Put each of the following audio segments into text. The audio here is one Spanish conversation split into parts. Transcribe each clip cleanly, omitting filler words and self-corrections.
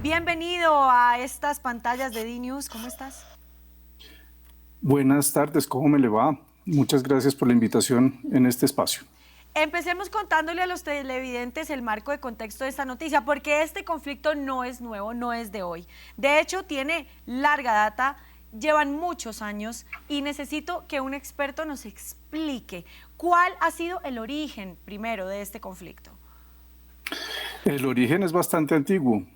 Bienvenido a estas pantallas de DNews. ¿Cómo estás? Buenas tardes, ¿cómo me le va? Muchas gracias por la invitación en este espacio. Empecemos contándole a los televidentes el marco de contexto de esta noticia, porque este conflicto no es nuevo, no es de hoy. De hecho, tiene larga data, llevan muchos años y necesito que un experto nos explique cuál ha sido el origen primero de este conflicto. El origen es bastante antiguo.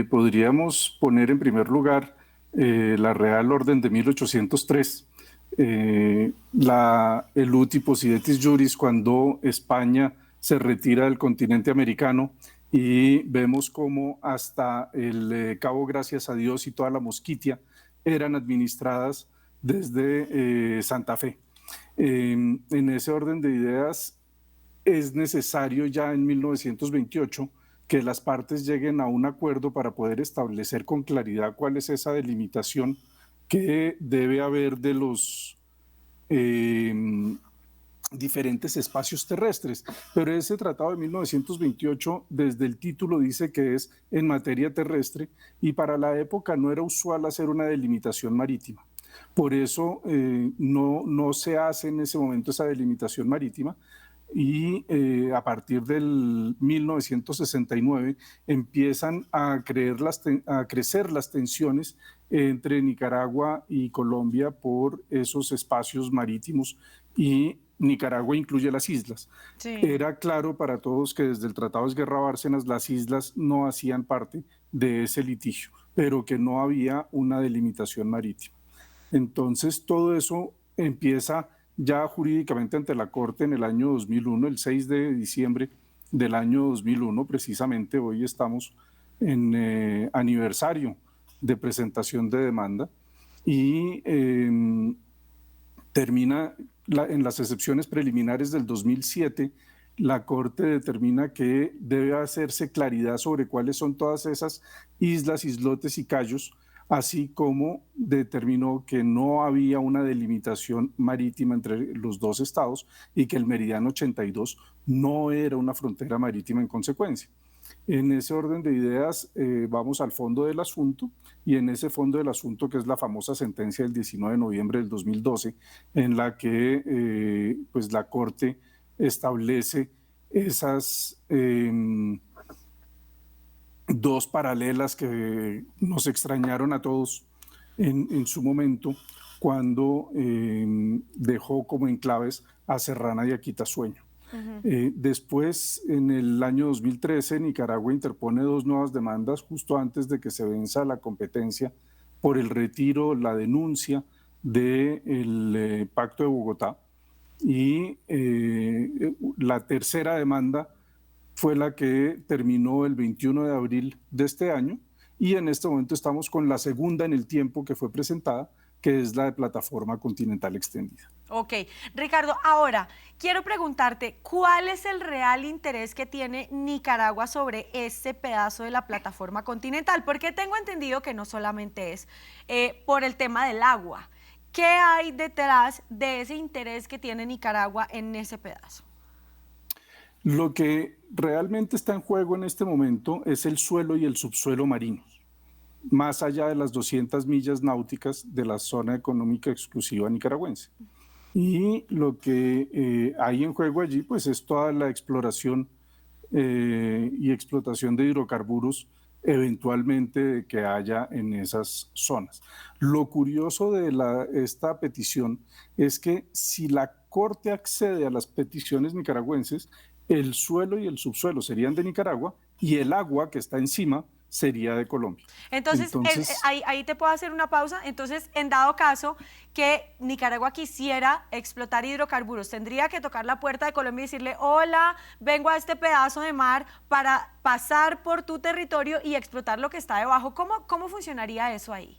Podríamos poner en primer lugar la Real Orden de 1803, el uti possidetis juris, cuando España se retira del continente americano y vemos cómo hasta el Cabo Gracias a Dios y toda la Mosquitia eran administradas desde Santa Fe. En ese orden de ideas es necesario ya en 1928 que las partes lleguen a un acuerdo para poder establecer con claridad cuál es esa delimitación que debe haber de los diferentes espacios terrestres. Pero ese tratado de 1928, desde el título dice que es en materia terrestre y para la época no era usual hacer una delimitación marítima. Por eso no se hace en ese momento esa delimitación marítima y a partir del 1969 empiezan a crecer las tensiones entre Nicaragua y Colombia por esos espacios marítimos, y Nicaragua incluye las islas. Sí. Era claro para todos que desde el Tratado de Esguerra Bárcenas las islas no hacían parte de ese litigio, pero que no había una delimitación marítima. Entonces todo eso empieza ya jurídicamente ante la Corte en el año 2001, el 6 de diciembre del año 2001, precisamente hoy estamos en aniversario de presentación de demanda, y termina en las excepciones preliminares del 2007, la Corte determina que debe hacerse claridad sobre cuáles son todas esas islas, islotes y cayos, así como determinó que no había una delimitación marítima entre los dos estados y que el meridiano 82 no era una frontera marítima en consecuencia. En ese orden de ideas vamos al fondo del asunto, y en ese fondo del asunto, que es la famosa sentencia del 19 de noviembre del 2012, en la que pues la Corte establece esas dos paralelas que nos extrañaron a todos en su momento, cuando dejó como enclaves a Serrana y a Quitasueño. Después, en el año 2013, Nicaragua interpone dos nuevas demandas justo antes de que se venza la competencia por el retiro, la denuncia del Pacto de Bogotá. Y la tercera demanda fue la que terminó el 21 de abril de este año, y en este momento estamos con la segunda en el tiempo que fue presentada, que es la de Plataforma Continental Extendida. Ok, Ricardo, ahora quiero preguntarte, ¿cuál es el real interés que tiene Nicaragua sobre este pedazo de la plataforma continental? Porque tengo entendido que no solamente es por el tema del agua. ¿Qué hay detrás de ese interés que tiene Nicaragua en ese pedazo? Lo que realmente está en juego en este momento es el suelo y el subsuelo marinos, más allá de las 200 millas náuticas de la zona económica exclusiva nicaragüense. Y lo que hay en juego allí, pues, es toda la exploración y explotación de hidrocarburos eventualmente que haya en esas zonas. Lo curioso de esta petición es que si la Corte accede a las peticiones nicaragüenses, el suelo y el subsuelo serían de Nicaragua y el agua que está encima sería de Colombia. Entonces, ahí te puedo hacer una pausa. Entonces, en dado caso que Nicaragua quisiera explotar hidrocarburos, tendría que tocar la puerta de Colombia y decirle: hola, vengo a este pedazo de mar para pasar por tu territorio y explotar lo que está debajo. ¿Cómo funcionaría eso ahí?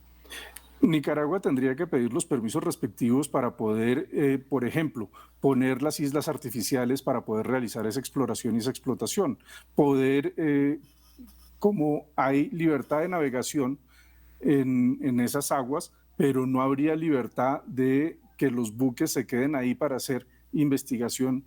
Nicaragua tendría que pedir los permisos respectivos para poder, por ejemplo, poner las islas artificiales para poder realizar esa exploración y esa explotación. Poder, como hay libertad de navegación en esas aguas, pero no habría libertad de que los buques se queden ahí para hacer investigación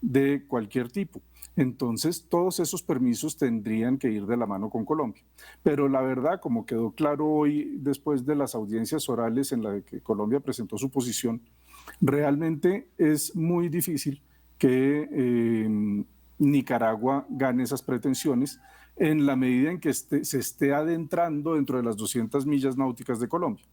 de cualquier tipo. Entonces, todos esos permisos tendrían que ir de la mano con Colombia. Pero la verdad, como quedó claro hoy después de las audiencias orales en las que Colombia presentó su posición, realmente es muy difícil que Nicaragua gane esas pretensiones en la medida en que se esté adentrando dentro de las 200 millas náuticas de Colombia.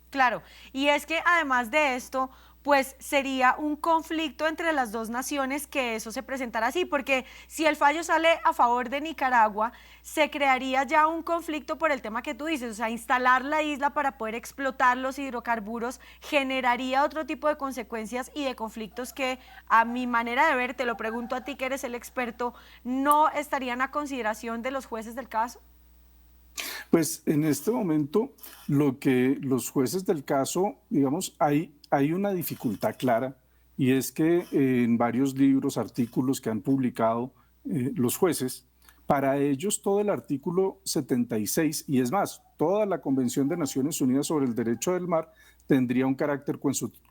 Claro, y es que además de esto, pues sería un conflicto entre las dos naciones que eso se presentara así, porque si el fallo sale a favor de Nicaragua, se crearía ya un conflicto por el tema que tú dices, o sea, instalar la isla para poder explotar los hidrocarburos generaría otro tipo de consecuencias y de conflictos que a mi manera de ver, te lo pregunto a ti que eres el experto, ¿no estarían a consideración de los jueces del caso? Pues en este momento lo que los jueces del caso, digamos, hay una dificultad clara y es que en varios libros, artículos que han publicado los jueces, para ellos todo el artículo 76 y es más, toda la Convención de Naciones Unidas sobre el Derecho del Mar tendría un carácter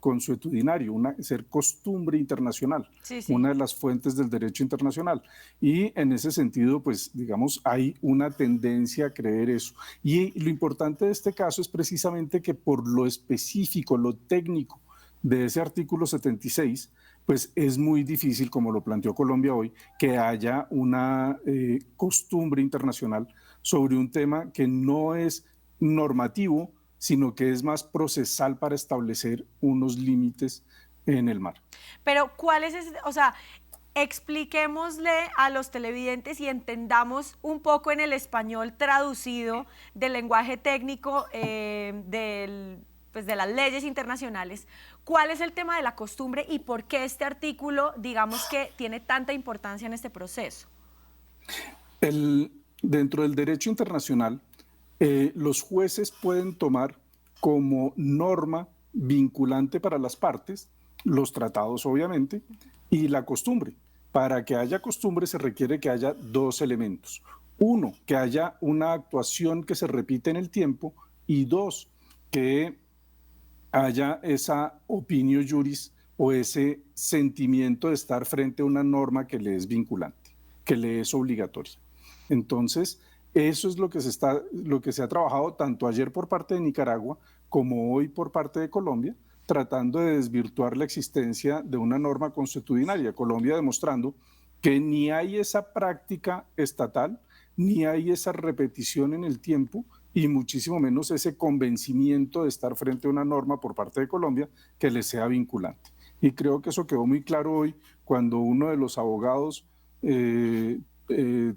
consuetudinario, ser costumbre internacional, Sí, sí. una de las fuentes del derecho internacional. Y en ese sentido, pues digamos, hay una tendencia a creer eso. Y lo importante de este caso es precisamente que por lo específico, lo técnico de ese artículo 76, pues es muy difícil, como lo planteó Colombia hoy, que haya una costumbre internacional sobre un tema que no es normativo, sino que es más procesal para establecer unos límites en el mar. Pero ¿cuál es ese, o sea, expliquémosle a los televidentes y entendamos un poco en el español traducido del lenguaje técnico pues de las leyes internacionales, cuál es el tema de la costumbre y por qué este artículo, digamos que tiene tanta importancia en este proceso? Dentro del derecho internacional, los jueces pueden tomar como norma vinculante para las partes los tratados, obviamente, y la costumbre. Para que haya costumbre se requiere que haya dos elementos. Uno, que haya una actuación que se repite en el tiempo y dos, que haya esa opinio juris o ese sentimiento de estar frente a una norma que le es vinculante, que le es obligatoria. Entonces, eso es lo que se ha trabajado tanto ayer por parte de Nicaragua como hoy por parte de Colombia, tratando de desvirtuar la existencia de una norma consuetudinaria. Colombia demostrando que ni hay esa práctica estatal, ni hay esa repetición en el tiempo, y muchísimo menos ese convencimiento de estar frente a una norma por parte de Colombia que le sea vinculante. Y creo que eso quedó muy claro hoy cuando uno de los abogados,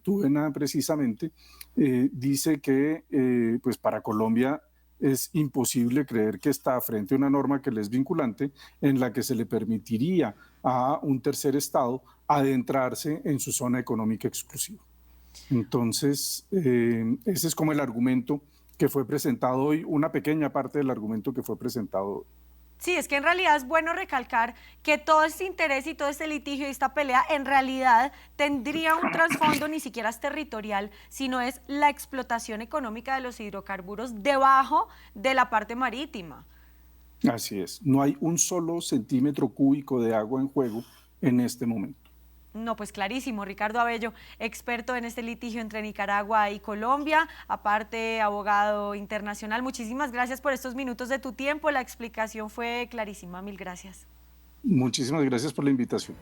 Túbena precisamente, dice que pues para Colombia es imposible creer que está frente a una norma que le es vinculante en la que se le permitiría a un tercer estado adentrarse en su zona económica exclusiva. Entonces, ese es como el argumento que fue presentado hoy, una pequeña parte del argumento que fue presentado hoy. Sí, es que en realidad es bueno recalcar que todo este interés y todo este litigio y esta pelea en realidad tendría un trasfondo ni siquiera es territorial, sino es la explotación económica de los hidrocarburos debajo de la parte marítima. Así es, no hay un solo centímetro cúbico de agua en juego en este momento. No, pues clarísimo, Ricardo Abello, experto en este litigio entre Nicaragua y Colombia, aparte abogado internacional. Muchísimas gracias por estos minutos de tu tiempo, la explicación fue clarísima, mil gracias. Muchísimas gracias por la invitación.